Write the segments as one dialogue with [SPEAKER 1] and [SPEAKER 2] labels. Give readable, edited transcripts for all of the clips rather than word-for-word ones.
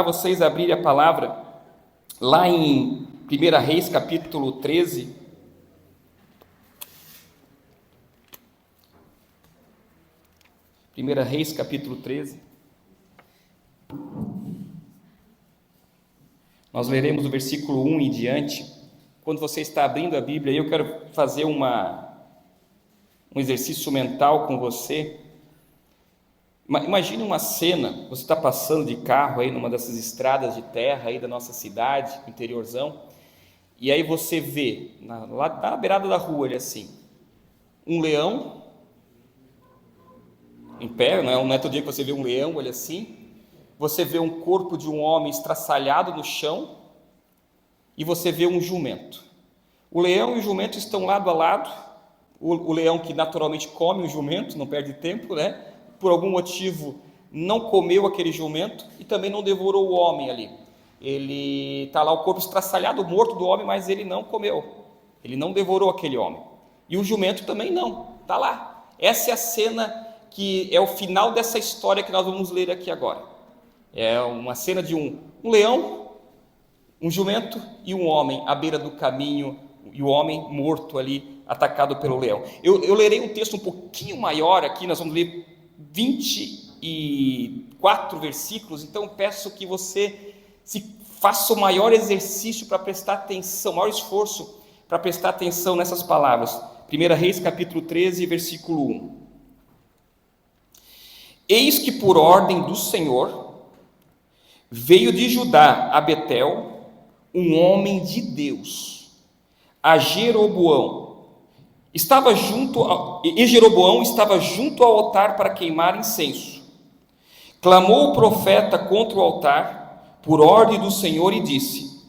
[SPEAKER 1] Vocês abrirem a palavra lá em 1 Reis, capítulo 13. Primeira Reis, capítulo 13. Nós leremos o versículo 1 em diante. Quando você está abrindo a Bíblia, eu quero fazer um exercício mental com você. Imagine uma cena, você está passando de carro aí numa dessas estradas de terra aí da nossa cidade, interiorzão, e aí você vê, lá na beirada da rua, ali assim, um leão em pé, não é todo dia que você vê um leão, olha assim, você vê um corpo de um homem estraçalhado no chão, e você vê um jumento. O leão e o jumento estão lado a lado, o leão que naturalmente come o jumento, não perde tempo, né? Por algum motivo não comeu aquele jumento e também não devorou o homem ali. Ele está lá, o corpo estraçalhado, morto do homem, mas ele não comeu, ele não devorou aquele homem. E o jumento também não, está lá. Essa é a cena que é o final dessa história que nós vamos ler aqui agora. É uma cena de um leão, um jumento e um homem à beira do caminho, e o homem morto ali, atacado pelo leão. Eu lerei um texto um pouquinho maior aqui, nós vamos ler 24 versículos, então peço que você faça o maior exercício para prestar atenção, o maior esforço para prestar atenção nessas palavras. 1 Reis capítulo 13, versículo 1. Eis que por ordem do Senhor veio de Judá a Betel um homem de Deus, a Jeroboão. Jeroboão estava junto ao altar para queimar incenso. Clamou o profeta contra o altar, por ordem do Senhor, e disse: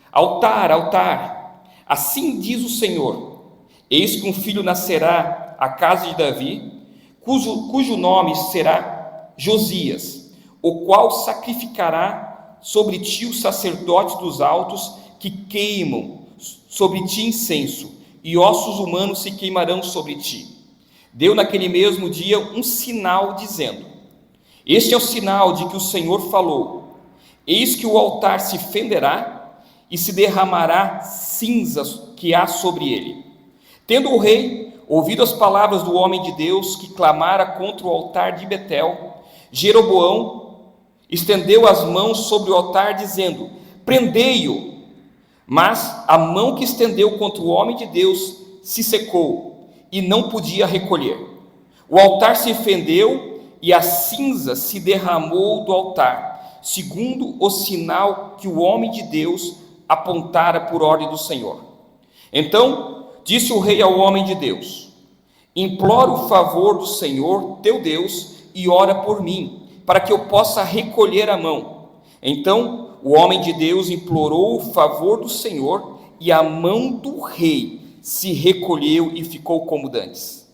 [SPEAKER 1] Altar, altar, assim diz o Senhor: eis que um filho nascerá à casa de Davi, cujo nome será Josias, o qual sacrificará sobre ti os sacerdotes dos altos, que queimam sobre ti incenso, e ossos humanos se queimarão sobre ti. Deu naquele mesmo dia um sinal, dizendo: este é o sinal de que o Senhor falou: eis que o altar se fenderá e se derramará cinzas que há sobre ele. Tendo o rei ouvido as palavras do homem de Deus que clamara contra o altar de Betel, Jeroboão estendeu as mãos sobre o altar, dizendo: prendei-o. Mas a mão que estendeu contra o homem de Deus se secou e não podia recolher. O altar se fendeu e a cinza se derramou do altar, segundo o sinal que o homem de Deus apontara por ordem do Senhor. Então disse o rei ao homem de Deus: implora o favor do Senhor teu Deus e ora por mim, para que eu possa recolher a mão. Então o homem de Deus implorou o favor do Senhor, e a mão do rei se recolheu e ficou como dantes.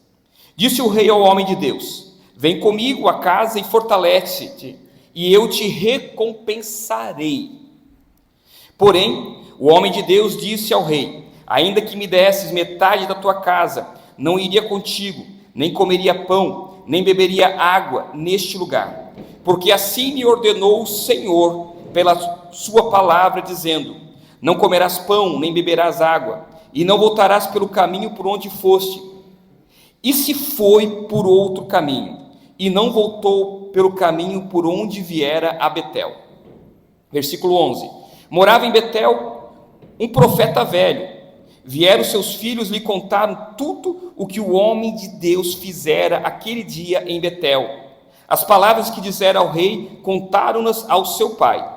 [SPEAKER 1] Disse o rei ao homem de Deus: vem comigo a casa e fortalece-te, e eu te recompensarei. Porém, o homem de Deus disse ao rei: ainda que me desses metade da tua casa, não iria contigo, nem comeria pão, nem beberia água neste lugar, porque assim me ordenou o Senhor pela sua palavra, dizendo: não comerás pão, nem beberás água, e não voltarás pelo caminho por onde foste. E se foi por outro caminho, e não voltou pelo caminho por onde viera a Betel. Versículo 11. Morava em Betel um profeta velho. Vieram seus filhos, lhe contaram tudo o que o homem de Deus fizera aquele dia em Betel. As palavras que dissera ao rei, contaram-nas ao seu pai.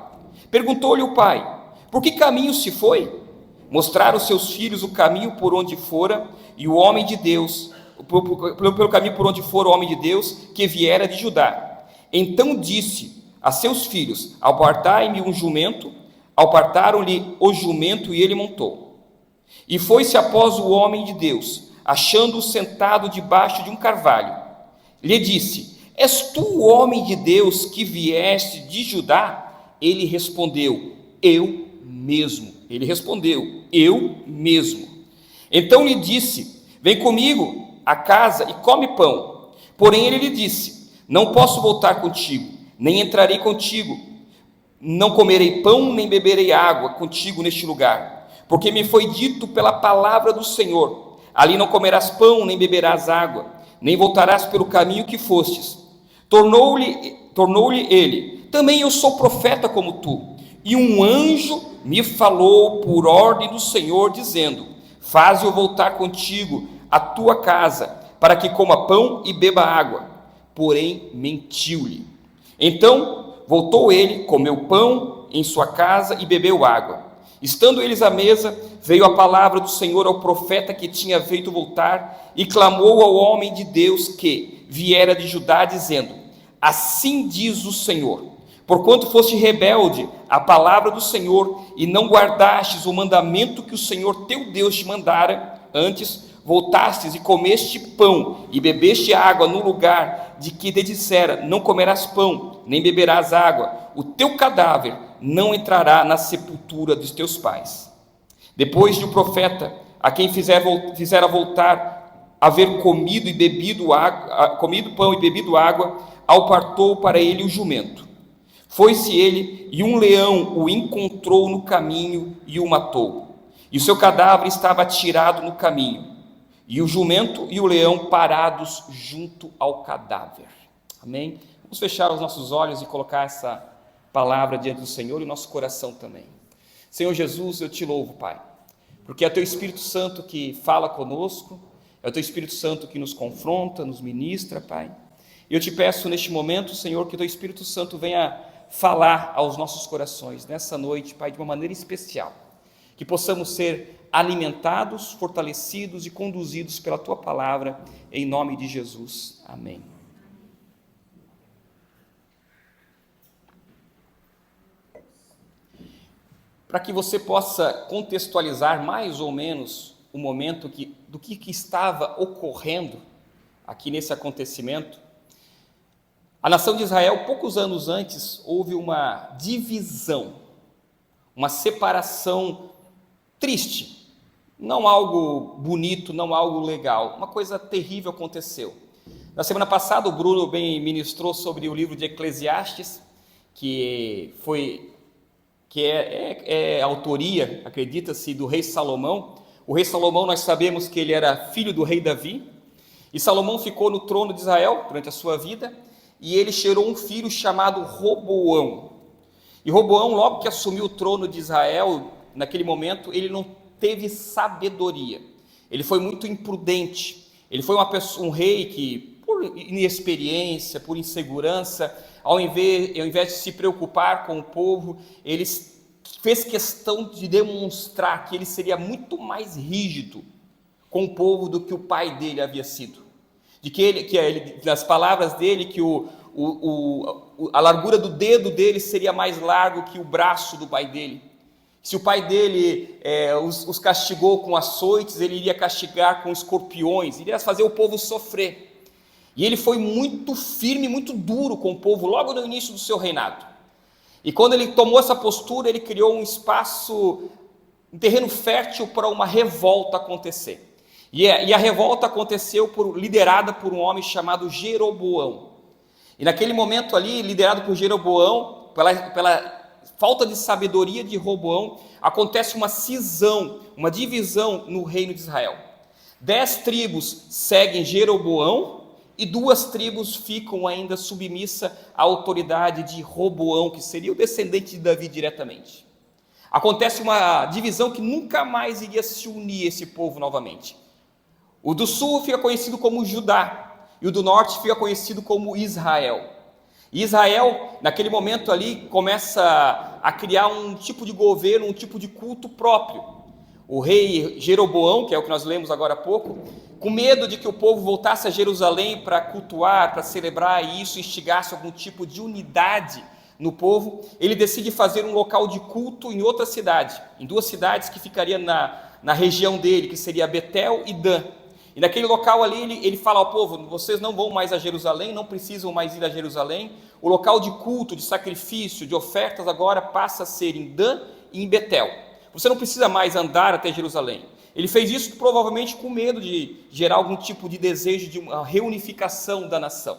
[SPEAKER 1] Perguntou-lhe o pai: por que caminho se foi? Mostraram seus filhos o caminho por onde fora, e o homem de Deus, pelo caminho por onde fora o homem de Deus, que viera de Judá. Então disse a seus filhos: apartai-me um jumento. Apartaram-lhe o jumento, e ele montou. E foi-se após o homem de Deus, achando-o sentado debaixo de um carvalho. Lhe disse: és tu o homem de Deus que vieste de Judá? Ele respondeu: eu mesmo. Ele respondeu: eu mesmo. Então lhe disse: vem comigo a casa e come pão. Porém ele lhe disse: não posso voltar contigo, nem entrarei contigo, não comerei pão nem beberei água contigo neste lugar, porque me foi dito pela palavra do Senhor: ali não comerás pão nem beberás água, nem voltarás pelo caminho que fostes. Tornou-lhe ele: também eu sou profeta como tu, e um anjo me falou por ordem do Senhor, dizendo: faze-o voltar contigo à tua casa, para que coma pão e beba água. Porém mentiu-lhe. Então voltou ele, comeu pão em sua casa e bebeu água. Estando eles à mesa, veio a palavra do Senhor ao profeta que tinha feito voltar, e clamou ao homem de Deus que viera de Judá, dizendo: assim diz o Senhor: porquanto foste rebelde à palavra do Senhor, e não guardastes o mandamento que o Senhor teu Deus te mandara, antes voltastes e comeste pão e bebeste água no lugar de que te dissera: não comerás pão, nem beberás água, o teu cadáver não entrará na sepultura dos teus pais. Depois de o profeta, a quem fizera voltar, haver comido pão e bebido água, apartou para ele o jumento. Foi-se ele, e um leão o encontrou no caminho e o matou. E o seu cadáver estava atirado no caminho, e o jumento e o leão parados junto ao cadáver. Amém? Vamos fechar os nossos olhos e colocar essa palavra diante do Senhor e o nosso coração também. Senhor Jesus, eu te louvo, Pai, porque é o teu Espírito Santo que fala conosco, é o teu Espírito Santo que nos confronta, nos ministra, Pai. E eu te peço neste momento, Senhor, que o teu Espírito Santo venha falar aos nossos corações nessa noite, Pai, de uma maneira especial, que possamos ser alimentados, fortalecidos e conduzidos pela tua palavra, em nome de Jesus. Amém. Para que você possa contextualizar mais ou menos o momento do que estava ocorrendo aqui nesse acontecimento, a nação de Israel, poucos anos antes, houve uma divisão, uma separação triste, não algo bonito, não algo legal, uma coisa terrível aconteceu. Na semana passada o Bruno bem ministrou sobre o livro de Eclesiastes, que é a autoria, acredita-se, do rei Salomão. O rei Salomão, nós sabemos que ele era filho do rei Davi, e Salomão ficou no trono de Israel durante a sua vida, e ele gerou um filho chamado Roboão. E Roboão, logo que assumiu o trono de Israel, naquele momento, ele não teve sabedoria, ele foi muito imprudente, ele foi um rei que, por inexperiência, por insegurança, ao invés de se preocupar com o povo, ele fez questão de demonstrar que ele seria muito mais rígido com o povo do que o pai dele havia sido. Nas palavras dele, que a largura do dedo dele seria mais largo que o braço do pai dele. Se o pai dele os castigou com açoites, ele iria castigar com escorpiões, iria fazer o povo sofrer. E ele foi muito firme, muito duro com o povo, logo no início do seu reinado. E quando ele tomou essa postura, ele criou um espaço, um terreno fértil para uma revolta acontecer. E a revolta aconteceu liderada por um homem chamado Jeroboão. E naquele momento ali, liderado por Jeroboão, pela falta de sabedoria de Roboão, acontece uma cisão, uma divisão no reino de Israel. 10 tribos seguem Jeroboão e 2 tribos ficam ainda submissas à autoridade de Roboão, que seria o descendente de Davi diretamente. Acontece uma divisão que nunca mais iria se unir esse povo novamente. O do sul fica conhecido como Judá, e o do norte fica conhecido como Israel. E Israel, naquele momento ali, começa a criar um tipo de governo, um tipo de culto próprio. O rei Jeroboão, que é o que nós lemos agora há pouco, com medo de que o povo voltasse a Jerusalém para cultuar, para celebrar, e isso instigasse algum tipo de unidade no povo, ele decide fazer um local de culto em outra cidade, em 2 cidades que ficariam na região dele, que seria Betel e Dan. E naquele local ali, ele fala ao povo: vocês não vão mais a Jerusalém, não precisam mais ir a Jerusalém, o local de culto, de sacrifício, de ofertas agora passa a ser em Dan e em Betel. Você não precisa mais andar até Jerusalém. Ele fez isso provavelmente com medo de gerar algum tipo de desejo de uma reunificação da nação.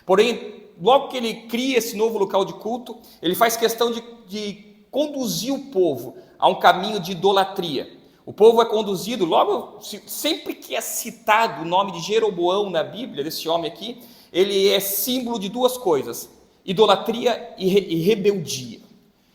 [SPEAKER 1] Porém, logo que ele cria esse novo local de culto, ele faz questão de conduzir o povo a um caminho de idolatria. O povo é conduzido, logo, sempre que é citado o nome de Jeroboão na Bíblia, desse homem aqui, ele é símbolo de duas coisas: idolatria e rebeldia.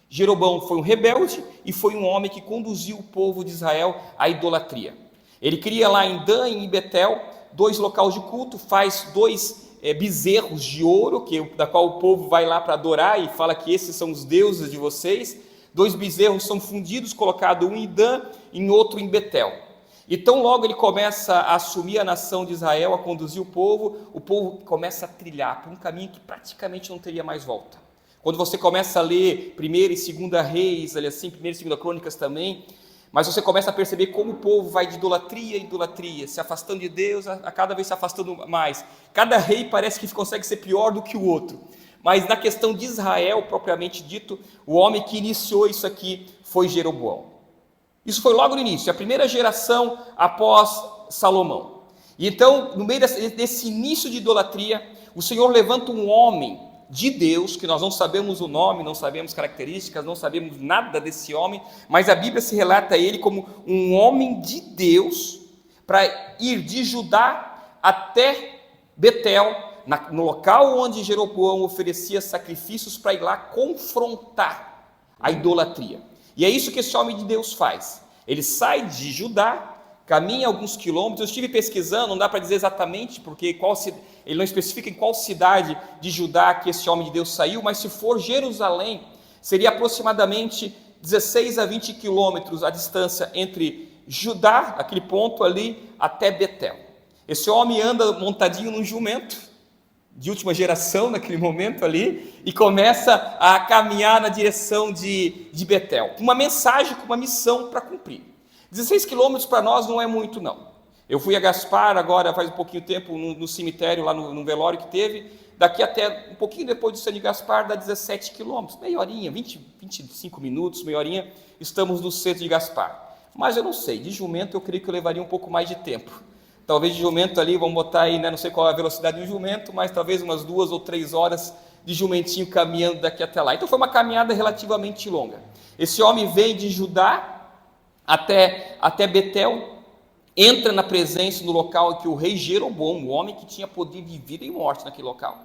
[SPEAKER 1] Jeroboão foi um rebelde e foi um homem que conduziu o povo de Israel à idolatria. Ele cria lá em Dan e em Betel 2 locais de culto, faz 2 bezerros de ouro, da qual o povo vai lá para adorar e fala que esses são os deuses de vocês. 2 bezerros são fundidos, colocado um em Dan e outro em Betel. Então logo ele começa a assumir a nação de Israel, a conduzir o povo começa a trilhar por um caminho que praticamente não teria mais volta. Quando você começa a ler 1ª e 2ª Reis, assim, 1ª e 2ª Crônicas também, mas você começa a perceber como o povo vai de idolatria em idolatria, se afastando de Deus, a cada vez se afastando mais. Cada rei parece que consegue ser pior do que o outro. Mas na questão de Israel, propriamente dito, o homem que iniciou isso aqui foi Jeroboão. Isso foi logo no início, a primeira geração após Salomão. E então, no meio desse início de idolatria, o Senhor levanta um homem de Deus, que nós não sabemos o nome, não sabemos características, não sabemos nada desse homem, mas a Bíblia se relata ele como um homem de Deus, para ir de Judá até Betel, no local onde Jeroboão oferecia sacrifícios, para ir lá confrontar a idolatria. E é isso que esse homem de Deus faz. Ele sai de Judá, caminha alguns quilômetros. Eu estive pesquisando, não dá para dizer exatamente, porque ele não especifica em qual cidade de Judá que esse homem de Deus saiu, mas se for Jerusalém, seria aproximadamente 16 a 20 quilômetros a distância entre Judá, aquele ponto ali, até Betel. Esse homem anda montadinho num jumento, de última geração naquele momento ali, e começa a caminhar na direção de Betel, com uma mensagem, com uma missão para cumprir. 16 quilômetros para nós não é muito, não. Eu fui a Gaspar agora faz um pouquinho tempo, no cemitério, lá no velório que teve. Daqui até um pouquinho depois do centro de Gaspar dá 17 quilômetros, meia horinha, 25 minutos, meia horinha, estamos no centro de Gaspar. Mas eu não sei, de jumento eu creio que eu levaria um pouco mais de tempo. Talvez de jumento ali, vamos botar aí, não sei qual é a velocidade de um jumento, mas talvez umas 2 ou 3 horas de jumentinho caminhando daqui até lá. Então foi uma caminhada relativamente longa. Esse homem vem de Judá até Betel, entra na presença no local em que o rei Jeroboão, o homem que tinha poder de vida e morte naquele local.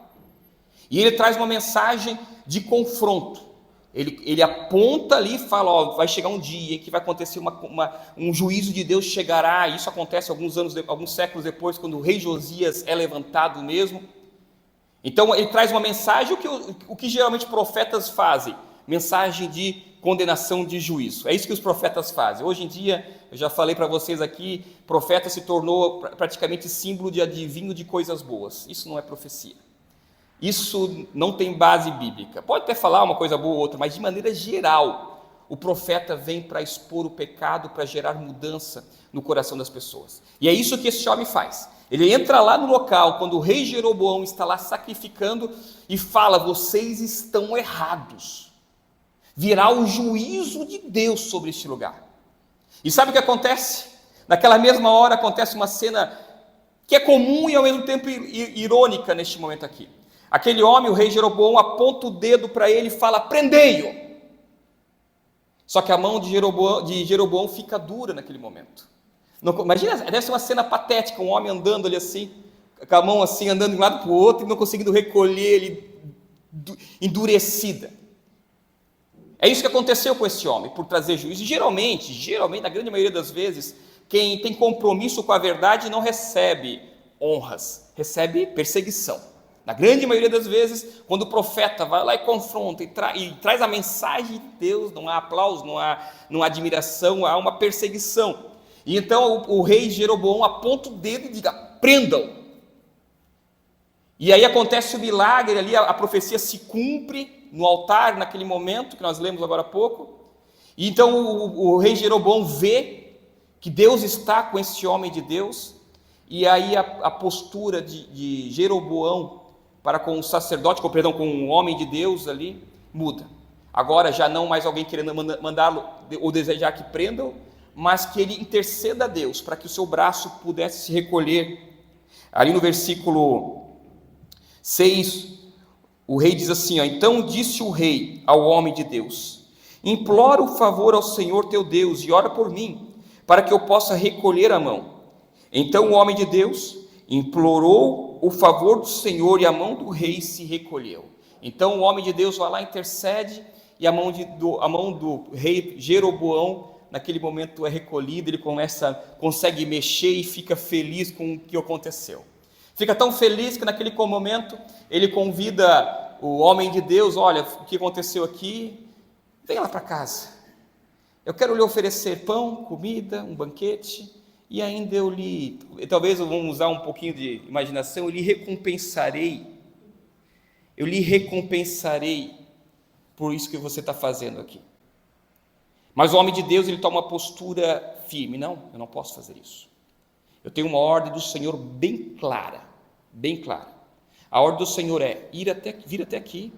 [SPEAKER 1] E ele traz uma mensagem de confronto. Ele aponta ali e fala, vai chegar um dia em que vai acontecer um juízo de Deus chegará. Isso acontece alguns séculos depois, quando o rei Josias é levantado mesmo. Então ele traz uma mensagem, o que geralmente profetas fazem, mensagem de condenação, de juízo. É isso que os profetas fazem. Hoje em dia, eu já falei para vocês aqui, profeta se tornou praticamente símbolo de adivinho de coisas boas. Isso não é profecia. Isso não tem base bíblica. Pode até falar uma coisa boa ou outra, mas de maneira geral, o profeta vem para expor o pecado, para gerar mudança no coração das pessoas. E é isso que esse homem faz. Ele entra lá no local, quando o rei Jeroboão está lá sacrificando, e fala, vocês estão errados. Virá o juízo de Deus sobre este lugar. E sabe o que acontece? Naquela mesma hora acontece uma cena que é comum e ao mesmo tempo irônica neste momento aqui. Aquele homem, o rei Jeroboão, aponta o dedo para ele e fala, prendei-o. Só que a mão de Jeroboão fica dura naquele momento. Imagina, deve ser uma cena patética, um homem andando ali assim, com a mão assim, andando de um lado para o outro e não conseguindo recolher ele, endurecida. É isso que aconteceu com esse homem, por trazer juízo. E geralmente, na grande maioria das vezes, quem tem compromisso com a verdade não recebe honras, recebe perseguição. Na grande maioria das vezes, quando o profeta vai lá e confronta e traz a mensagem de Deus, não há aplauso, não há admiração, há uma perseguição. E então o rei Jeroboão aponta o dedo e diz, prendam. E aí acontece o milagre ali, a profecia se cumpre no altar, naquele momento que nós lemos agora há pouco. E então o rei Jeroboão vê que Deus está com esse homem de Deus, e aí a postura de Jeroboão para com o sacerdote, com o homem de Deus ali, muda. Agora já não mais alguém querendo mandá-lo ou desejar que prendam, mas que ele interceda a Deus para que o seu braço pudesse se recolher. Ali no versículo 6, O rei diz assim, então disse o rei ao homem de Deus, implora o favor ao Senhor teu Deus e ora por mim, para que eu possa recolher a mão. Então o homem de Deus implorou o favor do Senhor e a mão do rei se recolheu. Então o homem de Deus vai lá, intercede, e a mão do rei Jeroboão, naquele momento é recolhida, ele consegue mexer e fica feliz com o que aconteceu. Fica tão feliz que naquele momento ele convida o homem de Deus, olha, o que aconteceu aqui, vem lá para casa, eu quero lhe oferecer pão, comida, um banquete, e ainda talvez vamos usar um pouquinho de imaginação, eu lhe recompensarei por isso que você está fazendo aqui. Mas o homem de Deus, ele toma uma postura firme, não, eu não posso fazer isso. Eu tenho uma ordem do Senhor bem clara. A ordem do Senhor é vir até aqui,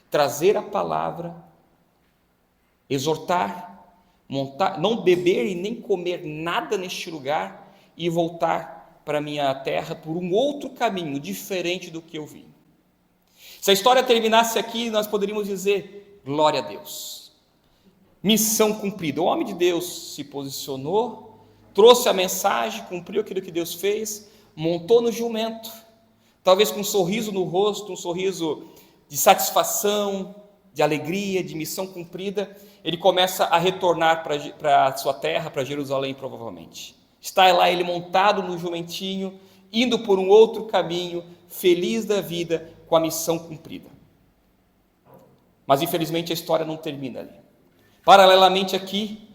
[SPEAKER 1] trazer a palavra, exortar, montar, não beber e nem comer nada neste lugar e voltar para a minha terra por um outro caminho, diferente do que eu vim. Se a história terminasse aqui, nós poderíamos dizer, glória a Deus. Missão cumprida. O homem de Deus se posicionou, trouxe a mensagem, cumpriu aquilo que Deus fez, montou no jumento, talvez com um sorriso no rosto, um sorriso de satisfação, de alegria, de missão cumprida, ele começa a retornar para a sua terra, para Jerusalém provavelmente. Está lá ele montado no jumentinho, indo por um outro caminho, feliz da vida, com a missão cumprida. Mas infelizmente a história não termina ali. Paralelamente aqui,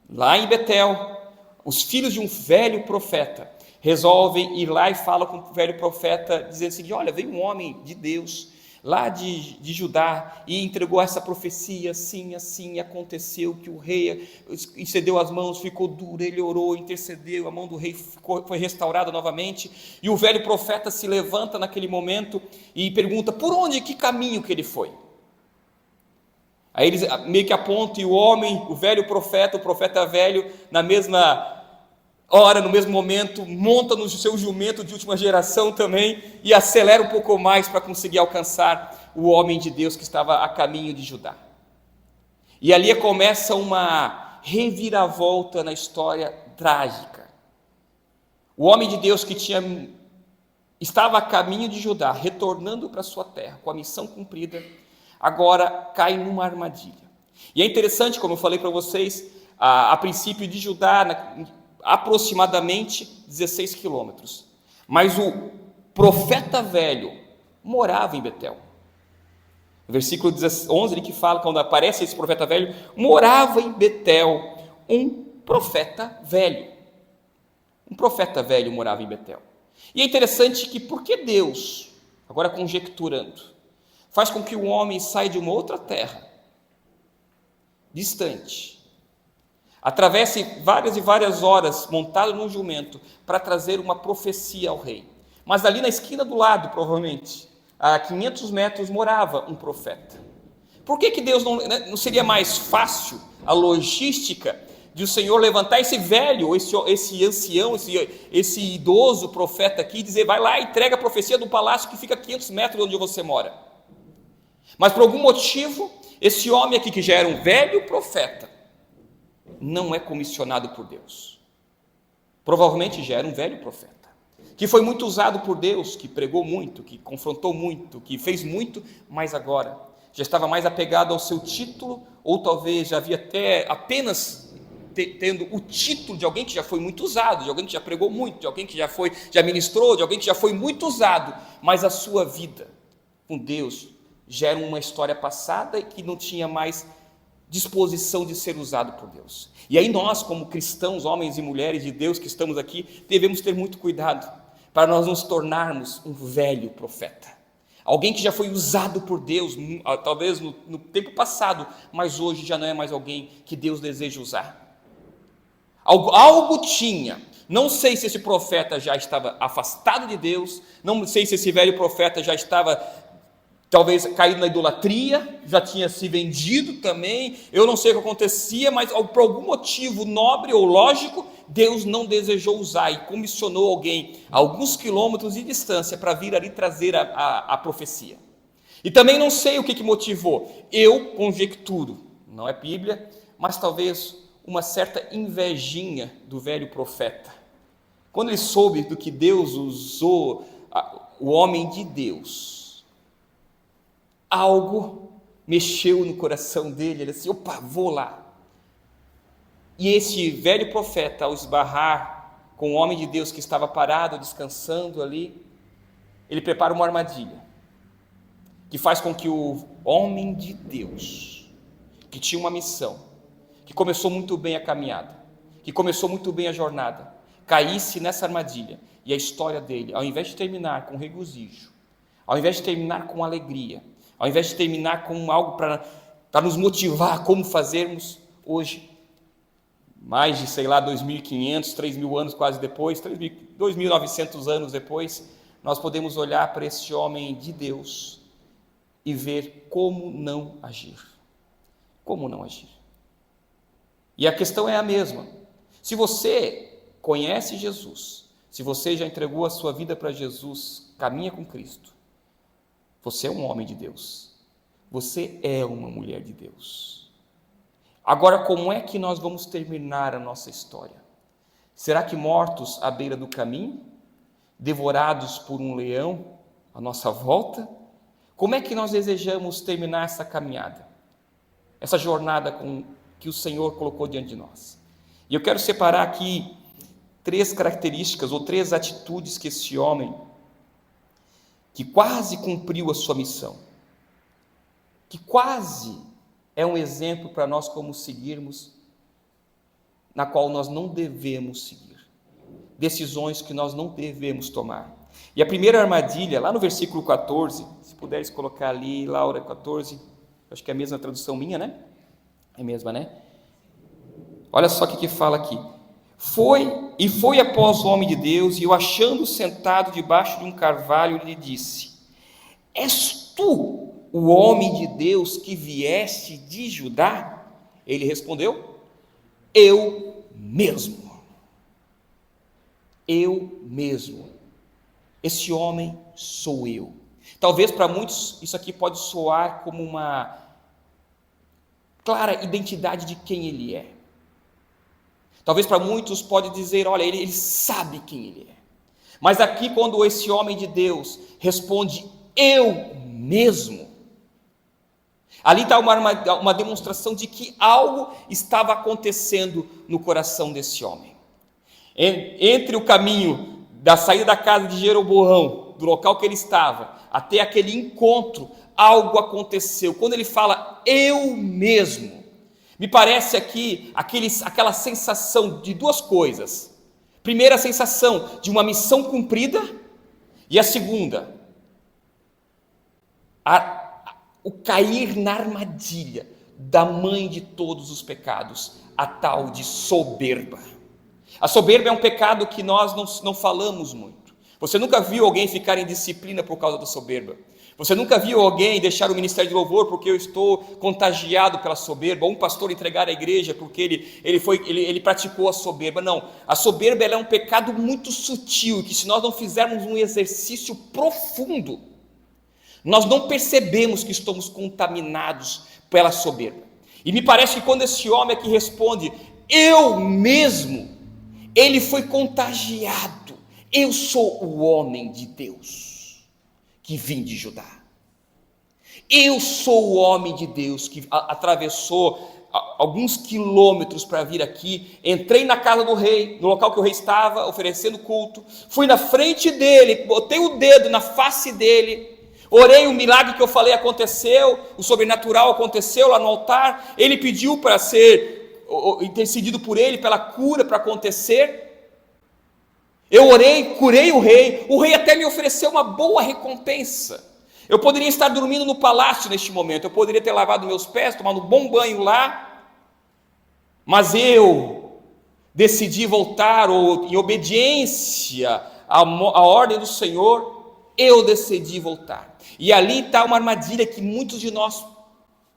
[SPEAKER 1] lá em Betel, os filhos de um velho profeta resolvem ir lá e falam com o velho profeta, dizendo assim, olha, veio um homem de Deus, lá de Judá, e entregou essa profecia, assim, aconteceu que o rei estendeu as mãos, ficou duro, ele orou, intercedeu, a mão do rei foi restaurada novamente, e o velho profeta se levanta naquele momento e pergunta, por onde, que caminho que ele foi? Aí eles meio que apontam, e o velho profeta, o profeta velho, na mesma hora, no mesmo momento, monta no seu jumento de última geração também, e acelera um pouco mais para conseguir alcançar o homem de Deus que estava a caminho de Judá. E ali começa uma reviravolta na história trágica. O homem de Deus que estava a caminho de Judá, retornando para sua terra, com a missão cumprida, agora cai numa armadilha. E é interessante, como eu falei para vocês, a princípio de Judá, aproximadamente 16 quilômetros. Mas o profeta velho morava em Betel. No versículo 11, ele que fala, quando aparece esse profeta velho, morava em Betel um profeta velho. Um profeta velho morava em Betel. E é interessante que, por que Deus, agora conjecturando, faz com que o homem saia de uma outra terra, distante, atravesse várias e várias horas montado num jumento para trazer uma profecia ao rei. Mas ali na esquina do lado, provavelmente, a 500 metros, morava um profeta. Por que Deus não seria mais fácil a logística de o Senhor levantar esse velho, esse ancião, esse idoso profeta aqui e dizer, vai lá e entrega a profecia do palácio que fica a 500 metros de onde você mora? Mas por algum motivo, esse homem aqui que já era um velho profeta, não é comissionado por Deus. Provavelmente já era um velho profeta, que foi muito usado por Deus, que pregou muito, que confrontou muito, que fez muito, mas agora já estava mais apegado ao seu título, ou talvez já havia até apenas tendo o título de alguém que já foi muito usado, de alguém que já pregou muito, de alguém que já ministrou, de alguém que já foi muito usado, mas a sua vida com Deus já era uma história passada e que não tinha mais disposição de ser usado por Deus. E aí nós, como cristãos, homens e mulheres de Deus que estamos aqui, devemos ter muito cuidado para nós nos tornarmos um velho profeta, alguém que já foi usado por Deus, talvez no tempo passado, mas hoje já não é mais alguém que Deus deseja usar. Algo tinha, não sei se esse profeta já estava afastado de Deus, não sei se esse velho profeta já estava talvez caído na idolatria, já tinha se vendido também, eu não sei o que acontecia, mas por algum motivo nobre ou lógico, Deus não desejou usar e comissionou alguém a alguns quilômetros de distância para vir ali trazer a profecia. E também não sei o que motivou. Eu conjecturo, não é Bíblia, mas talvez uma certa invejinha do velho profeta. Quando ele soube do que Deus usou o homem de Deus, algo mexeu no coração dele. Ele disse: opa, vou lá. E esse velho profeta, ao esbarrar com o homem de Deus que estava parado, descansando ali, ele prepara uma armadilha, que faz com que o homem de Deus, que tinha uma missão, que começou muito bem a caminhada, que começou muito bem a jornada, caísse nessa armadilha. E a história dele, ao invés de terminar com regozijo, ao invés de terminar com alegria, ao invés de terminar com algo para nos motivar a como fazermos hoje, mais de, 2.500, 3.000 anos quase depois, 2.900 anos depois, nós podemos olhar para esse homem de Deus e ver como não agir. Como não agir? E a questão é a mesma. Se você conhece Jesus, se você já entregou a sua vida para Jesus, caminha com Cristo, você é um homem de Deus, você é uma mulher de Deus. Agora, como é que nós vamos terminar a nossa história? Será que mortos à beira do caminho, devorados por um leão à nossa volta? Como é que nós desejamos terminar essa caminhada, essa jornada que o Senhor colocou diante de nós? E eu quero separar aqui 3 características ou 3 atitudes que esse homem, que quase cumpriu a sua missão, que quase é um exemplo para nós como seguirmos, na qual nós não devemos seguir, decisões que nós não devemos tomar. E a primeira armadilha, lá no versículo 14, se puderes colocar ali, Laura, 14, acho que é a mesma tradução minha, né? É a mesma, né? Olha só o que fala aqui. Foi após o homem de Deus, e o achando sentado debaixo de um carvalho, lhe disse: és tu o homem de Deus que vieste de Judá? Ele respondeu: eu mesmo. Eu mesmo. Esse homem sou eu. Talvez para muitos isso aqui pode soar como uma clara identidade de quem ele é. Talvez para muitos pode dizer: olha, ele sabe quem ele é. Mas aqui, quando esse homem de Deus responde: eu mesmo, ali está uma demonstração de que algo estava acontecendo no coração desse homem. Entre o caminho da saída da casa de Jeroboão, do local que ele estava, até aquele encontro, algo aconteceu. Quando ele fala eu mesmo, me parece aqui aquela sensação de 2 coisas. Primeira, a sensação de uma missão cumprida, e a segunda, o cair na armadilha da mãe de todos os pecados, a tal de soberba. A soberba é um pecado que nós não falamos muito. Você nunca viu alguém ficar em disciplina por causa da soberba. Você nunca viu alguém deixar o ministério de louvor porque eu estou contagiado pela soberba, ou um pastor entregar a igreja porque ele praticou a soberba. Não, a soberba ela é um pecado muito sutil, que se nós não fizermos um exercício profundo, nós não percebemos que estamos contaminados pela soberba. E me parece que quando esse homem aqui responde eu mesmo, ele foi contagiado. Eu sou o homem de Deus que vim de Judá. Eu sou o homem de Deus que atravessou alguns quilômetros para vir aqui. Entrei na casa do rei, no local que o rei estava oferecendo culto. Fui na frente dele, botei o dedo na face dele. Orei, o milagre que eu falei aconteceu, o sobrenatural aconteceu lá no altar. Ele pediu para ser intercedido por ele, pela cura para acontecer. Eu orei, curei o rei até me ofereceu uma boa recompensa. Eu poderia estar dormindo no palácio neste momento, eu poderia ter lavado meus pés, tomado um bom banho lá, mas eu decidi voltar, ou em obediência à ordem do Senhor, eu decidi voltar. E ali está uma armadilha que muitos de nós,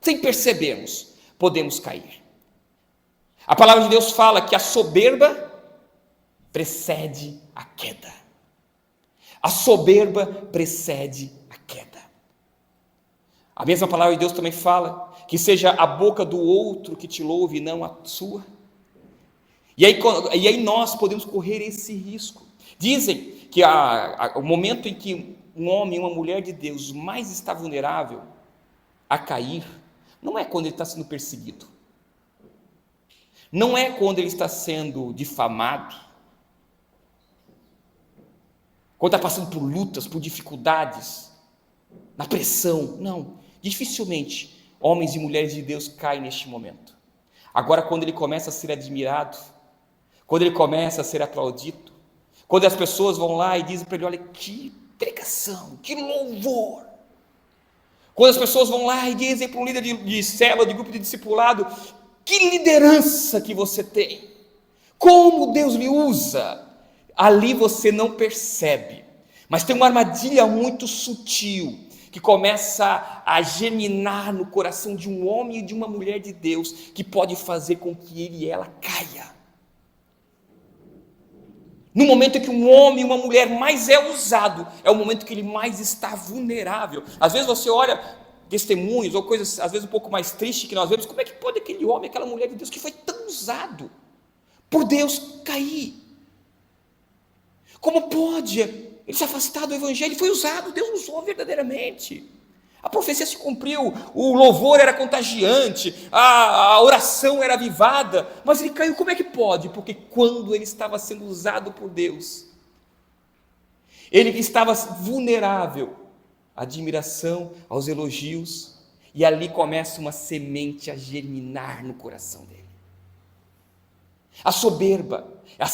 [SPEAKER 1] sem percebermos, podemos cair. A palavra de Deus fala que a soberba precede a queda. A soberba precede a queda. A mesma palavra de Deus também fala que seja a boca do outro que te louve e não a sua. E aí nós podemos correr esse risco. Dizem que o momento em que um homem e uma mulher de Deus mais está vulnerável a cair, não é quando ele está sendo perseguido, não é quando ele está sendo difamado, quando está passando por lutas, por dificuldades, na pressão. Não, dificilmente homens e mulheres de Deus caem neste momento. Agora, quando ele começa a ser admirado, quando ele começa a ser aplaudido, quando as pessoas vão lá e dizem para ele: olha, que pregação, que louvor. Quando as pessoas vão lá e dizem para um líder de célula, de grupo de discipulado: que liderança que você tem, como Deus lhe usa. Ali você não percebe, mas tem uma armadilha muito sutil que começa a germinar no coração de um homem e de uma mulher de Deus, que pode fazer com que ele e ela caia. No momento em que um homem e uma mulher mais é usado, é o momento que ele mais está vulnerável. Às vezes você olha testemunhos ou coisas, às vezes um pouco mais tristes que nós vemos, como é que pode aquele homem, aquela mulher de Deus que foi tão usado por Deus cair? Como pode ele se afastar do evangelho? Ele foi usado, Deus usou verdadeiramente. A profecia se cumpriu, o louvor era contagiante, a oração era avivada, mas ele caiu. Como é que pode? Porque quando ele estava sendo usado por Deus, ele estava vulnerável à admiração, aos elogios, e ali começa uma semente a germinar no coração dele. A soberba,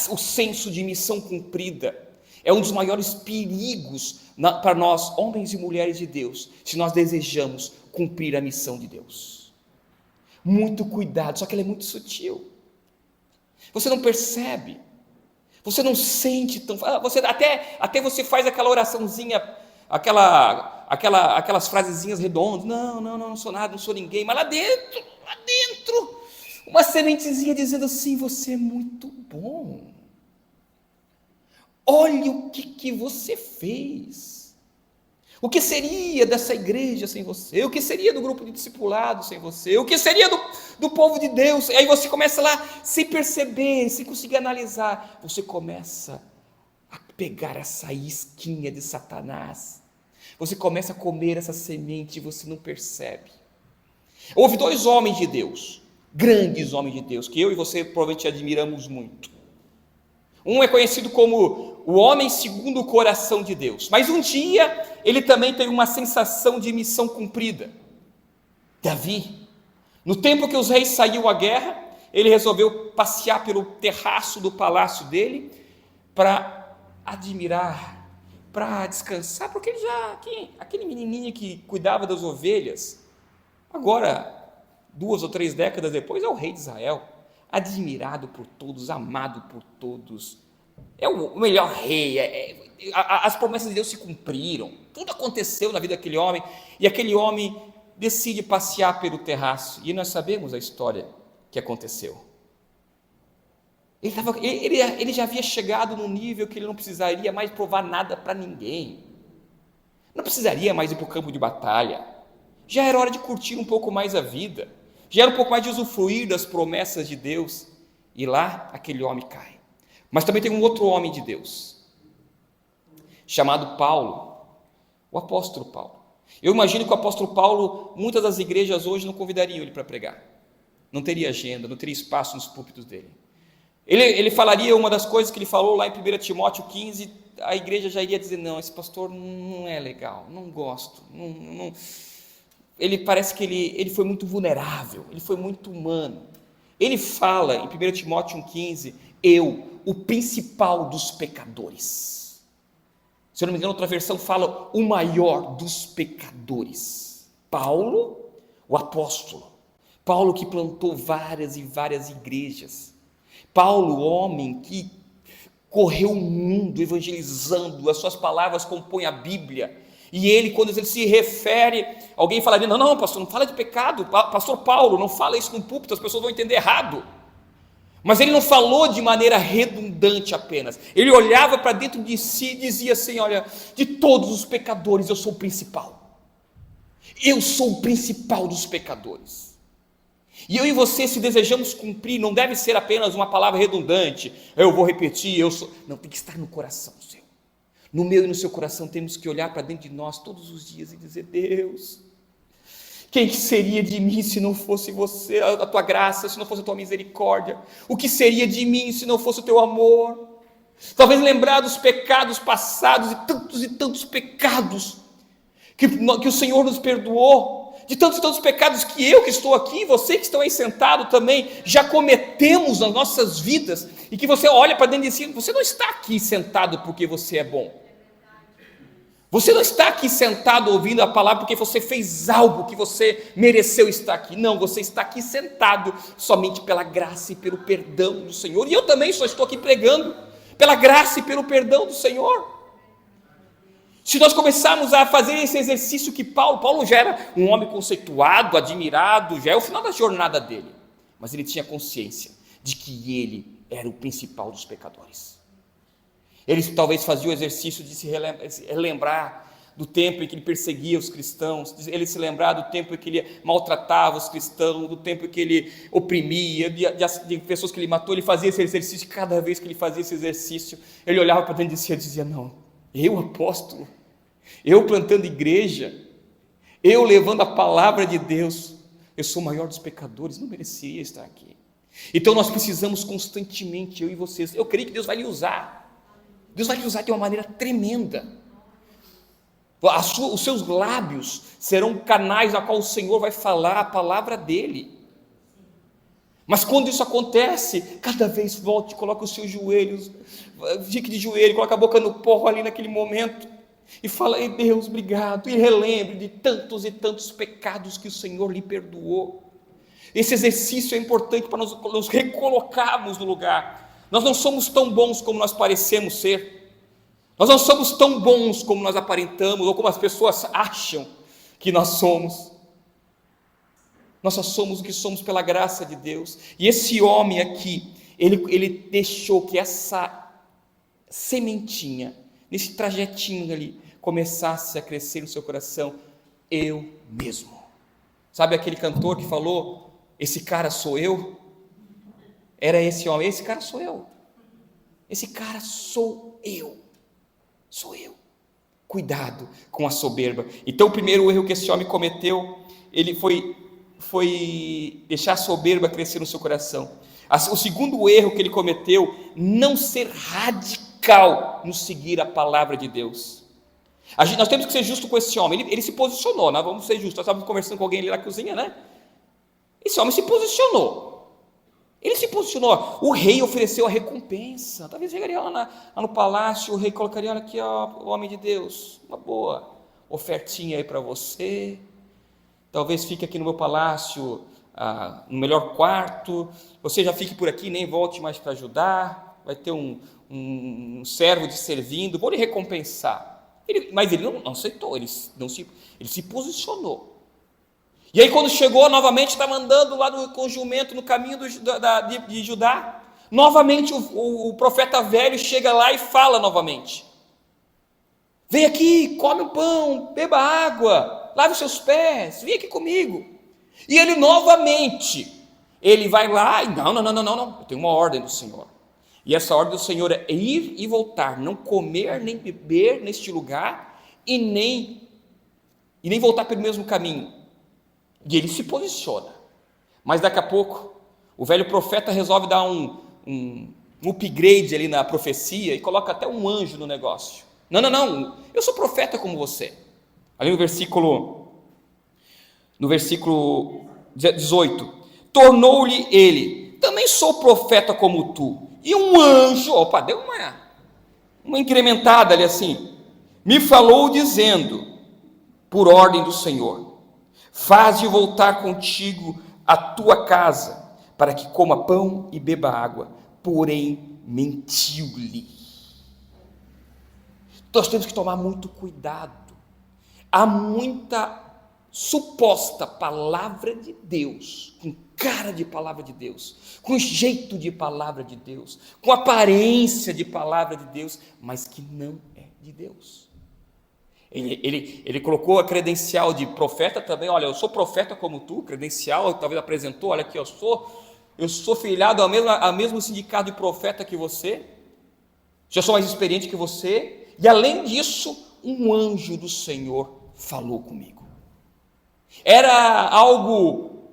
[SPEAKER 1] o senso de missão cumprida, é um dos maiores perigos para nós, homens e mulheres de Deus, se nós desejamos cumprir a missão de Deus. Muito cuidado, só que ela é muito sutil. Você não percebe, você não sente tão. Você até você faz aquela oraçãozinha, aquelas frasezinhas redondas. Não sou nada, não sou ninguém. Mas lá dentro, uma sementezinha dizendo assim: você é muito bom. Olhe o que você fez. O que seria dessa igreja sem você? O que seria do grupo de discipulado sem você? O que seria do povo de Deus? Aí você começa lá, sem perceber, sem conseguir analisar, você começa a pegar essa isquinha de Satanás. Você começa a comer essa semente e você não percebe. Houve 2 homens de Deus, grandes homens de Deus, que eu e você provavelmente admiramos muito. Um é conhecido como o homem segundo o coração de Deus, mas um dia ele também teve uma sensação de missão cumprida. Davi, no tempo que os reis saíam à guerra, ele resolveu passear pelo terraço do palácio dele para admirar, para descansar, porque ele aquele menininho que cuidava das ovelhas, agora 2 ou 3 décadas depois é o rei de Israel, admirado por todos, amado por todos, é o melhor rei, as promessas de Deus se cumpriram, tudo aconteceu na vida daquele homem, e aquele homem decide passear pelo terraço, e nós sabemos a história que aconteceu. Ele já havia chegado num nível que ele não precisaria mais provar nada para ninguém, não precisaria mais ir para o campo de batalha, já era hora de curtir um pouco mais a vida, já era um pouco mais de usufruir das promessas de Deus, e lá aquele homem cai. Mas também tem um outro homem de Deus, chamado Paulo, o apóstolo Paulo. Eu imagino que o apóstolo Paulo, muitas das igrejas hoje não convidariam ele para pregar, não teria agenda, não teria espaço nos púlpitos dele. Ele falaria uma das coisas que ele falou lá em 1 Timóteo 15, a igreja já iria dizer: não, esse pastor não é legal, não gosto, não. Ele parece que ele foi muito vulnerável, ele foi muito humano. Ele fala em 1 Timóteo 1,15, eu, o principal dos pecadores. Se eu não me engano, outra versão fala o maior dos pecadores. Paulo, o apóstolo. Paulo que plantou várias e várias igrejas. Paulo, homem que correu o mundo evangelizando, as suas palavras compõem a Bíblia. E ele, quando ele se refere, alguém falaria: não, pastor, não fala de pecado, pastor Paulo, não fala isso no púlpito, as pessoas vão entender errado. Mas ele não falou de maneira redundante apenas, ele olhava para dentro de si e dizia assim: olha, de todos os pecadores eu sou o principal, Eu sou o principal dos pecadores. E eu e você, se desejamos cumprir, não deve ser apenas uma palavra redundante, eu vou repetir, eu sou. Não, tem que estar no coração seu. No meu e no seu coração temos que olhar para dentro de nós todos os dias e dizer: Deus, quem que seria de mim se não fosse você, a tua graça, se não fosse a tua misericórdia? O que seria de mim se não fosse o teu amor? Talvez lembrar dos pecados passados e tantos pecados que o Senhor nos perdoou, de tantos e tantos pecados que eu que estou aqui, você que estão aí sentado também, já cometemos nas nossas vidas, e que você olha para dentro de si, você não está aqui sentado porque você é bom, você não está aqui sentado ouvindo a palavra porque você fez algo que você mereceu estar aqui, não, você está aqui sentado somente pela graça e pelo perdão do Senhor, e eu também só estou aqui pregando pela graça e pelo perdão do Senhor. Se nós começarmos a fazer esse exercício que Paulo já era um homem conceituado, admirado, já é o final da jornada dele, mas ele tinha consciência de que ele era o principal dos pecadores. Ele talvez fazia o exercício de se relembrar do tempo em que ele perseguia os cristãos, ele se lembrar do tempo em que ele maltratava os cristãos, do tempo em que ele oprimia, de pessoas que ele matou. Ele fazia esse exercício, e cada vez que ele fazia esse exercício, ele olhava para dentro de si e dizia: não, eu apóstolo, eu plantando igreja, eu levando a palavra de Deus, eu sou o maior dos pecadores, não mereceria estar aqui. Então nós precisamos constantemente, eu e vocês, eu creio que Deus vai lhe usar, Deus vai lhe usar de uma maneira tremenda. Os seus lábios serão canais a qual o Senhor vai falar a palavra dele. Mas quando isso acontece, cada vez volte, coloca os seus joelhos, fique de joelho, coloca a boca no pó ali naquele momento, e fala: ei Deus, obrigado, e relembre de tantos e tantos pecados que o Senhor lhe perdoou. Esse exercício é importante para nos recolocarmos no lugar. Nós não somos tão bons como nós parecemos ser, nós não somos tão bons como nós aparentamos, ou como as pessoas acham que nós somos. Nós só somos o que somos pela graça de Deus. E esse homem aqui, ele deixou que essa sementinha, nesse trajetinho ali, começasse a crescer no seu coração. Eu mesmo. Sabe aquele cantor que falou: esse cara sou eu? Era esse homem: esse cara sou eu. Esse cara sou eu. Sou eu. Cuidado com a soberba. Então o primeiro erro que esse homem cometeu, ele foi deixar a soberba crescer no seu coração. O segundo erro que ele cometeu, não ser radical no seguir a palavra de Deus. Nós temos que ser justos com esse homem. Ele se posicionou, nós vamos ser justos. Nós estávamos conversando com alguém ali na cozinha, né? Esse homem se posicionou. Ele se posicionou. O rei ofereceu a recompensa. Talvez chegaria lá no palácio, o rei colocaria: olha aqui, ó, o homem de Deus, uma boa ofertinha aí para você. Talvez fique aqui no meu palácio, no melhor quarto. Você já fique por aqui, nem volte mais para ajudar. Vai ter um servo te servindo. Vou lhe recompensar. Mas ele não aceitou. Ele se posicionou. E aí quando chegou novamente, estava andando lá com o jumento no caminho de Judá, novamente o profeta velho chega lá e fala novamente: vem aqui, come um pão, beba água, lave os seus pés, vem aqui comigo. E ele novamente, ele vai lá e não, eu tenho uma ordem do Senhor. E essa ordem do Senhor é ir e voltar, não comer nem beber neste lugar e nem voltar pelo mesmo caminho. E ele se posiciona, mas daqui a pouco o velho profeta resolve dar um upgrade ali na profecia e coloca até um anjo no negócio. Não, eu sou profeta como você. Ali no versículo 18, tornou-lhe ele: também sou profeta como tu. E um anjo, deu uma incrementada ali assim, me falou dizendo, por ordem do Senhor: faze voltar contigo a tua casa, para que coma pão e beba água. Porém, mentiu-lhe. Nós temos que tomar muito cuidado. Há muita suposta palavra de Deus, com cara de palavra de Deus, com jeito de palavra de Deus, com aparência de palavra de Deus, mas que não é de Deus. Ele colocou a credencial de profeta também. Olha, eu sou profeta como tu, credencial, talvez apresentou, olha aqui, eu sou filiado ao mesmo sindicato de profeta que você, já sou mais experiente que você, e além disso, um anjo do Senhor falou comigo. Era algo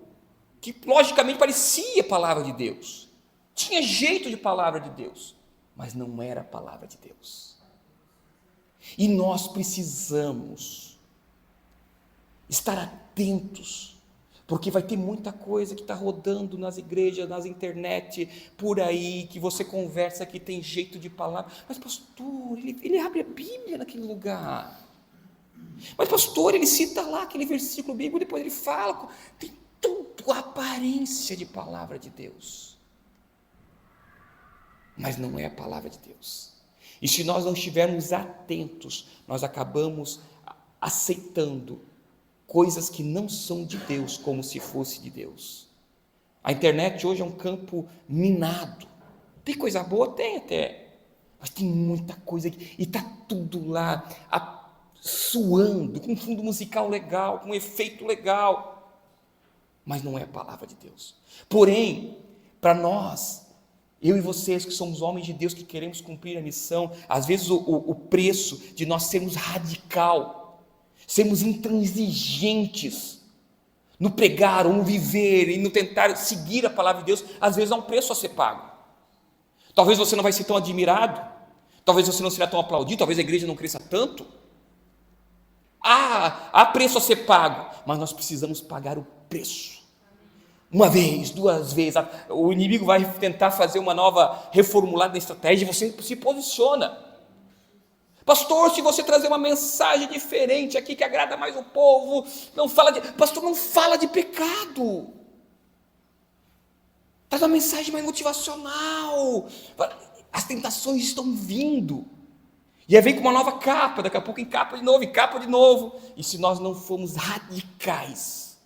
[SPEAKER 1] que logicamente parecia palavra de Deus, tinha jeito de palavra de Deus, mas não era a palavra de Deus. E nós precisamos estar atentos, porque vai ter muita coisa que está rodando nas igrejas, nas internet, por aí, que você conversa que tem jeito de palavra, mas pastor, ele abre a Bíblia naquele lugar, mas pastor, ele cita lá aquele versículo bíblico, depois ele fala, tem tudo a aparência de palavra de Deus, mas não é a palavra de Deus. E se nós não estivermos atentos, nós acabamos aceitando coisas que não são de Deus, como se fosse de Deus. A internet hoje é um campo minado. Tem coisa boa? Tem até. Mas tem muita coisa aqui, e está tudo lá, suando, com um fundo musical legal, com um efeito legal. Mas não é a palavra de Deus. Porém, para nós, eu e vocês que somos homens de Deus, que queremos cumprir a missão, às vezes o preço de nós sermos radical, sermos intransigentes no pregar ou no viver e no tentar seguir a palavra de Deus, às vezes há um preço a ser pago. Talvez você não vai ser tão admirado, talvez você não será tão aplaudido, talvez a igreja não cresça tanto. Há preço a ser pago, mas nós precisamos pagar o preço. Uma vez, duas vezes, o inimigo vai tentar fazer uma nova reformulada estratégia, você se posiciona. Pastor, se você trazer uma mensagem diferente aqui que agrada mais o povo, pastor, não fala de pecado. Traz uma mensagem mais motivacional. As tentações estão vindo. E aí vem com uma nova capa, daqui a pouco encapa de novo, encapa de novo. E se nós não formos radicais,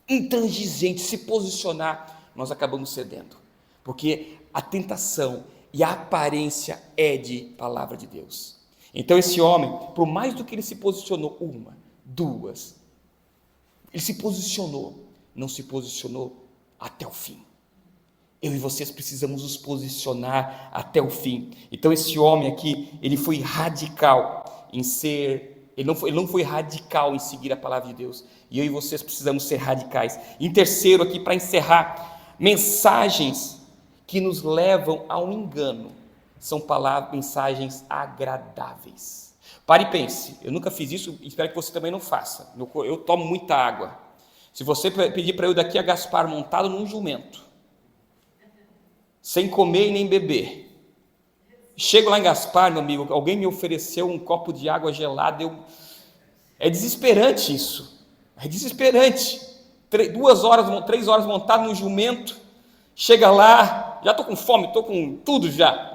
[SPEAKER 1] intransigente, se posicionar, nós acabamos cedendo, porque a tentação e a aparência é de palavra de Deus. Então esse homem, por mais do que ele se posicionou, uma, duas, ele se posicionou, não se posicionou até o fim. Eu e vocês precisamos nos posicionar até o fim. Então esse homem aqui, ele foi radical em ser, ele não foi radical em seguir a palavra de Deus. E eu e vocês precisamos ser radicais. Em terceiro aqui, para encerrar, mensagens que nos levam ao engano são mensagens agradáveis. Pare e pense, eu nunca fiz isso, espero que você também não faça. Eu tomo muita água. Se você pedir para eu daqui a Gaspar montado num jumento, sem comer e nem beber, chego lá em Gaspar, meu amigo, alguém me ofereceu um copo de água gelada, é desesperante isso. É desesperante. 3 horas montado no jumento, chega lá, já estou com fome, estou com tudo já.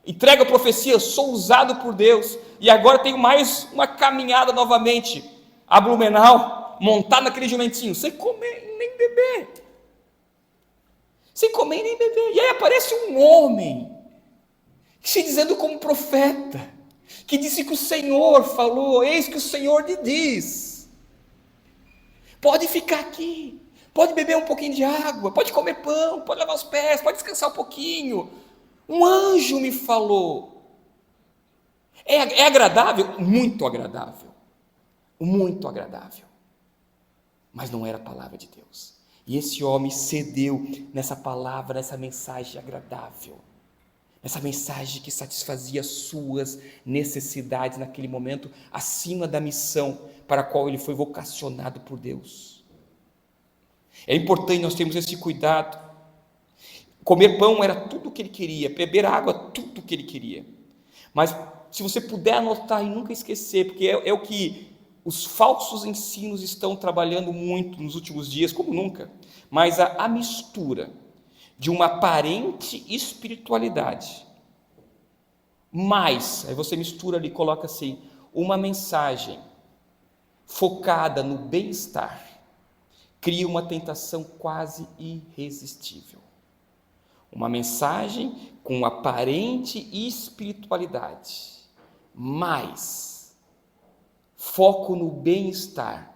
[SPEAKER 1] Entrega a profecia, sou usado por Deus, e agora tenho mais uma caminhada novamente a Blumenau, montado naquele jumentinho, sem comer nem beber. Sem comer nem beber. E aí aparece um homem, se dizendo como profeta, que disse que o Senhor falou, eis que o Senhor lhe diz, pode ficar aqui, pode beber um pouquinho de água, pode comer pão, pode lavar os pés, pode descansar um pouquinho. Um anjo me falou. É agradável? Muito agradável. Muito agradável. Mas não era a palavra de Deus. E esse homem cedeu nessa palavra, nessa mensagem agradável. Essa mensagem que satisfazia suas necessidades naquele momento, acima da missão para a qual ele foi vocacionado por Deus. É importante nós termos esse cuidado. Comer pão era tudo o que ele queria, beber água, tudo o que ele queria. Mas se você puder anotar e nunca esquecer, porque é o que os falsos ensinos estão trabalhando muito nos últimos dias, como nunca, mas a mistura de uma aparente espiritualidade, mas, aí você mistura ali, coloca assim, uma mensagem focada no bem-estar, cria uma tentação quase irresistível. Uma mensagem com aparente espiritualidade, mas foco no bem-estar,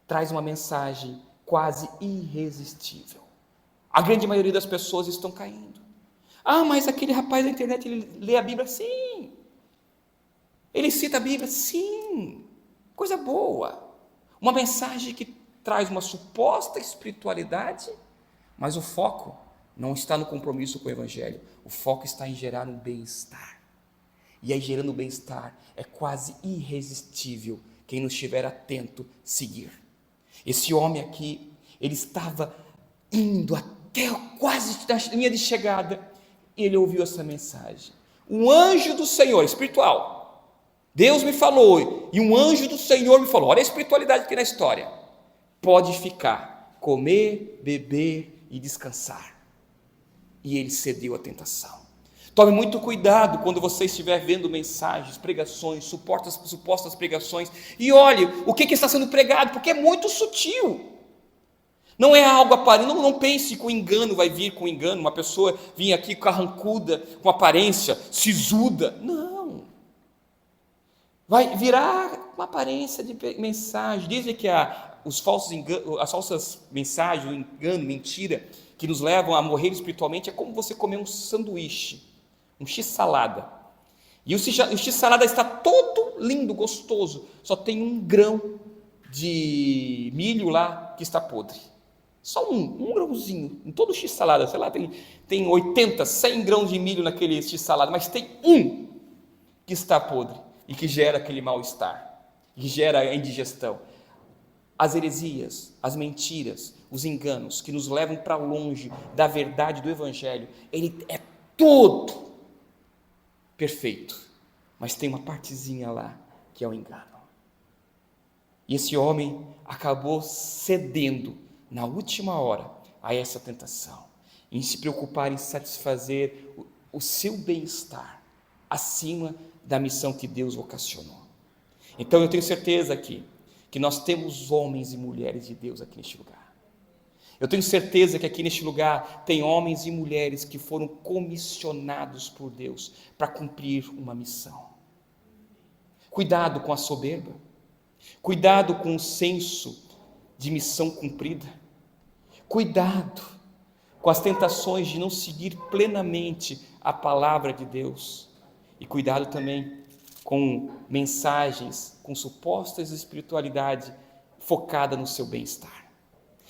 [SPEAKER 1] traz uma mensagem quase irresistível. A grande maioria das pessoas estão caindo. Mas aquele rapaz da internet, ele lê a Bíblia? Sim. Ele cita a Bíblia? Sim. Coisa boa. Uma mensagem que traz uma suposta espiritualidade, mas o foco não está no compromisso com o Evangelho. O foco está em gerar um bem-estar. E aí, gerando bem-estar, é quase irresistível quem não estiver atento seguir. Esse homem aqui, ele estava indo até quase na linha de chegada, e ele ouviu essa mensagem. Um anjo do Senhor, espiritual, Deus me falou, e um anjo do Senhor me falou, olha a espiritualidade aqui na história, pode ficar, comer, beber e descansar. E ele cedeu à tentação. Tome muito cuidado quando você estiver vendo mensagens, pregações, supostas pregações, e olhe o que está sendo pregado, porque é muito sutil. Não é algo aparente, não pense que o engano vai vir com engano, uma pessoa vir aqui carrancuda, com aparência, sisuda. Não. Vai virar uma aparência de mensagem. Dizem que as falsas mensagens, o engano, mentira, que nos levam a morrer espiritualmente, é como você comer um sanduíche, um x-salada. E o x-salada está todo lindo, gostoso, só tem um grão de milho lá que está podre. Só um grãozinho, em todo x-salada, sei lá, tem 80, 100 grãos de milho naquele x-salada, mas tem um que está podre e que gera aquele mal-estar, que gera a indigestão. As heresias, as mentiras, os enganos que nos levam para longe da verdade do Evangelho, ele é todo perfeito, mas tem uma partezinha lá que é o engano. E esse homem acabou cedendo na última hora a essa tentação, em se preocupar em satisfazer o seu bem-estar acima da missão que Deus vocacionou. Então eu tenho certeza aqui que nós temos homens e mulheres de Deus aqui neste lugar. Eu tenho certeza que aqui neste lugar tem homens e mulheres que foram comissionados por Deus para cumprir uma missão. Cuidado com a soberba, cuidado com o senso de missão cumprida, cuidado com as tentações de não seguir plenamente a palavra de Deus, e cuidado também com mensagens, com supostas espiritualidade focada no seu bem-estar.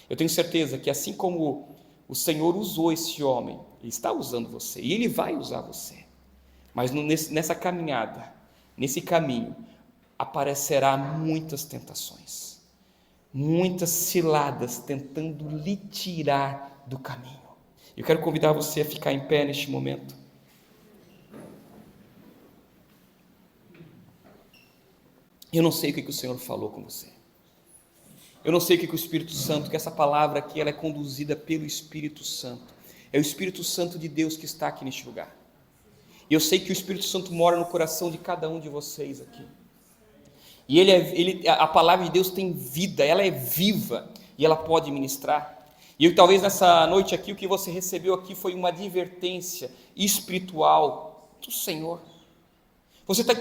[SPEAKER 1] Eu tenho certeza que assim como o Senhor usou esse homem, Ele está usando você, e Ele vai usar você, mas nessa caminhada, nesse caminho, aparecerá muitas tentações, muitas ciladas tentando lhe tirar do caminho. Eu quero convidar você a ficar em pé neste momento. Eu não sei o que o Senhor falou com você. Eu não sei o que o Espírito Santo, que essa palavra aqui ela é conduzida pelo Espírito Santo. É o Espírito Santo de Deus que está aqui neste lugar. E eu sei que o Espírito Santo mora no coração de cada um de vocês aqui. E a palavra de Deus tem vida, ela é viva e ela pode ministrar. E talvez nessa noite aqui o que você recebeu aqui foi uma advertência espiritual do Senhor. Você está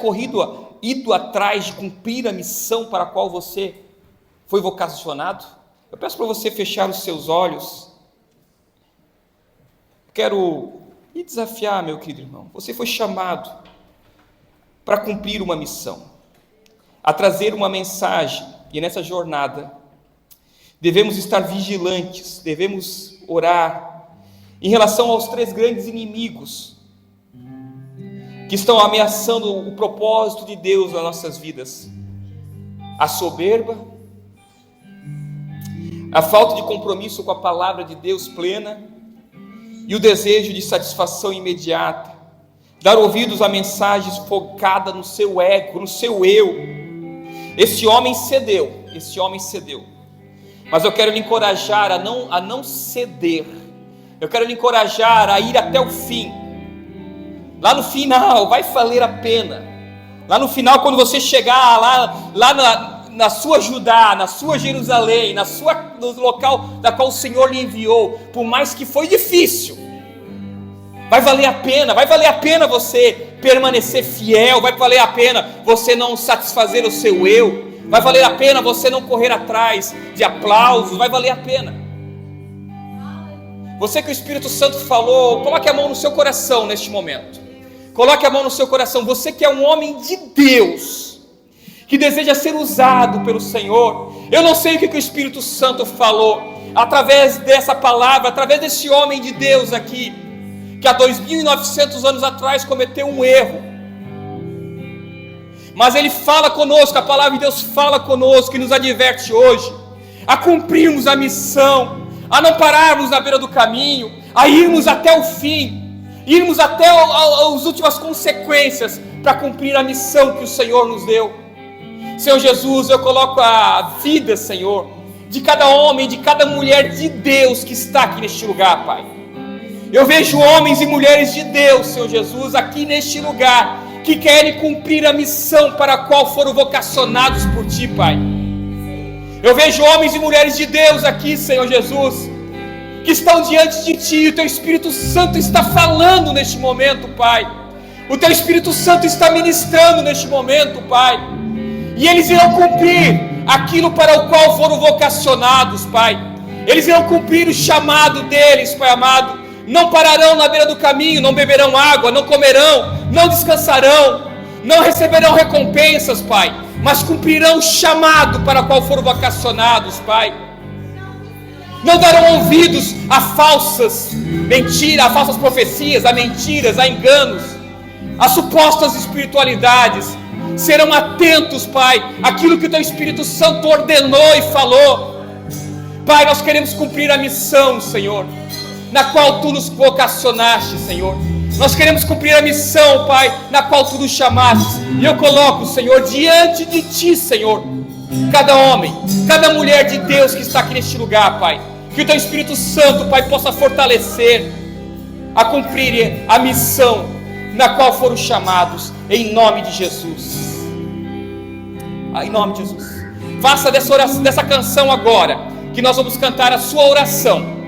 [SPEAKER 1] ido atrás de cumprir a missão para a qual você foi vocacionado? Eu peço para você fechar os seus olhos. Quero lhe desafiar, meu querido irmão. Você foi chamado para cumprir uma missão, a trazer uma mensagem, e nessa jornada devemos estar vigilantes, devemos orar em relação aos 3 grandes inimigos que estão ameaçando o propósito de Deus nas nossas vidas: a soberba, a falta de compromisso com a palavra de Deus plena e o desejo de satisfação imediata, dar ouvidos a mensagens focadas no seu ego, no seu eu. Esse homem cedeu, mas eu quero lhe encorajar a não ceder, eu quero lhe encorajar a ir até o fim. Lá no final vai valer a pena. Lá no final, quando você chegar lá na sua Judá, na sua Jerusalém, no local da qual o Senhor lhe enviou, por mais que foi difícil, vai valer a pena você permanecer fiel, vai valer a pena você não satisfazer o seu eu, vai valer a pena você não correr atrás de aplausos, vai valer a pena. Você que o Espírito Santo falou, coloque a mão no seu coração neste momento. Coloque a mão no seu coração. Você que é um homem de Deus, que deseja ser usado pelo Senhor. Eu não sei o que o Espírito Santo falou através dessa palavra, através desse homem de Deus aqui, que há 2.900 anos atrás cometeu um erro. Mas ele fala conosco, a palavra de Deus fala conosco e nos adverte hoje a cumprirmos a missão, a não pararmos na beira do caminho, a irmos até o fim, irmos até as últimas consequências para cumprir a missão que o Senhor nos deu. Senhor Jesus, eu coloco a vida, Senhor, de cada homem, de cada mulher de Deus que está aqui neste lugar, Pai. Eu vejo homens e mulheres de Deus, Senhor Jesus, aqui neste lugar, que querem cumprir a missão para a qual foram vocacionados por Ti, Pai. Eu vejo homens e mulheres de Deus aqui, Senhor Jesus, que estão diante de Ti, e o Teu Espírito Santo está falando neste momento, Pai. O Teu Espírito Santo está ministrando neste momento, Pai. E eles irão cumprir aquilo para o qual foram vocacionados, Pai. Eles irão cumprir o chamado deles, Pai amado. Não pararão na beira do caminho, não beberão água, não comerão, não descansarão, não receberão recompensas, Pai, mas cumprirão o chamado para o qual foram vocacionados, Pai. Não darão ouvidos a falsas mentiras, a falsas profecias, a mentiras, a enganos, a supostas espiritualidades. Serão atentos, Pai, àquilo que o Teu Espírito Santo ordenou e falou. Pai, nós queremos cumprir a missão, Senhor, na qual Tu nos vocacionaste, Senhor. Nós queremos cumprir a missão, Pai, na qual Tu nos chamaste. E eu coloco, Senhor, diante de Ti, Senhor, cada homem, cada mulher de Deus que está aqui neste lugar, Pai. Que o Teu Espírito Santo, Pai, possa fortalecer a cumprir a missão na qual foram chamados, em nome de Jesus. Em nome de Jesus. Faça dessa canção agora, que nós vamos cantar a sua oração.